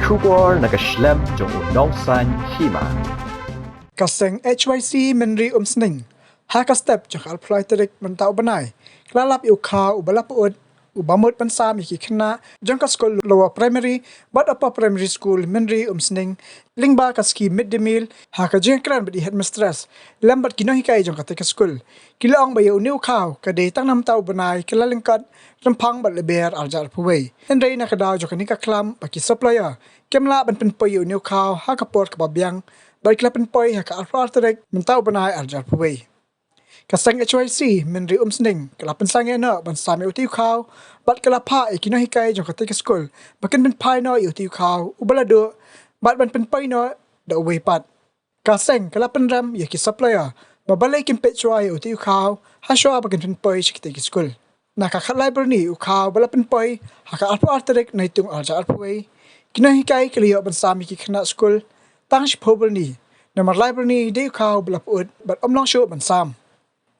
Kubor nakaslem jong udongsan Hima. Kaseng HYC Mynri-Umsning. Haka step jong alploy terik mentau benai. Kelalap iu Khaw ubalap ud ubamut pensam iki Khynnah jong ka Skul lower primary but upper primary school Mynri-Umsning lingba ka ski mid day meal haka jeng kran bedi headmistress lambat kino hikai jong ka te Skul kilaong bayo new Khaw ka de tang nam tau benai kelalingkat rempang bat leber arjar puwei hendai na kadaw jong ka klam baki supplier kemla ban pen payo new Khaw haka port ka babyang balik lapen poi haka alploy terik mentau benai arjar puwei Kaseng HYC Mynri-Umsning kalapan sange na ban sami uti Khaw bat kalapa ikino hikai jong katika Skul bakin ben pai no uti Khaw ubalado bat ban pen pai no da uwe pat Kaseng kalapan ram yaki supplier babalay kin petchwa uti Khaw haswa bakin pen pai katika Skul nakakhat library ni Khaw balapan pai haka alpo arterik na itung arja alpoi kino hikai kaliyo ban sami ki Khynnah Skul tang shpobel ni nomor library ni de Khaw balapud bat omlong show ban sam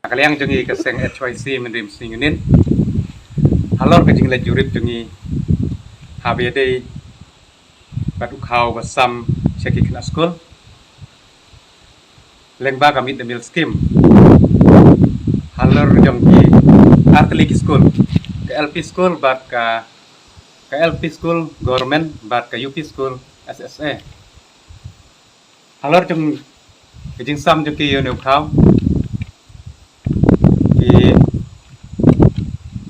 Kaliang jungi Kaseng HYC Mynri-Umsning unin. Halor ke jinglet jurip jungi HBD batu Khaw basam syaki Khynnah Skul. Lengba kami demil skim. Halor jungi artlik Skul. Ke LP Skul bat ke LP Skul government bat ke UP Skul SSA. Halor jung jing sam jungi New Khaw.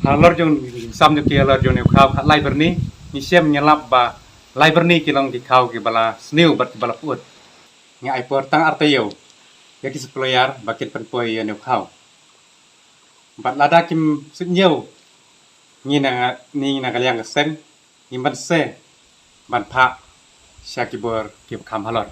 Halor jong sam jo halor jong Khaw khat library ni siam nyelap ba library kilong ki Khaw ki bala sniu bat bala put nga ai portang artayo ya ki supplier bakit penpoi ya Khaw bat lada kim sunyeu ni na kaliang Seng ni ban se ban pha syakibor ki kam halor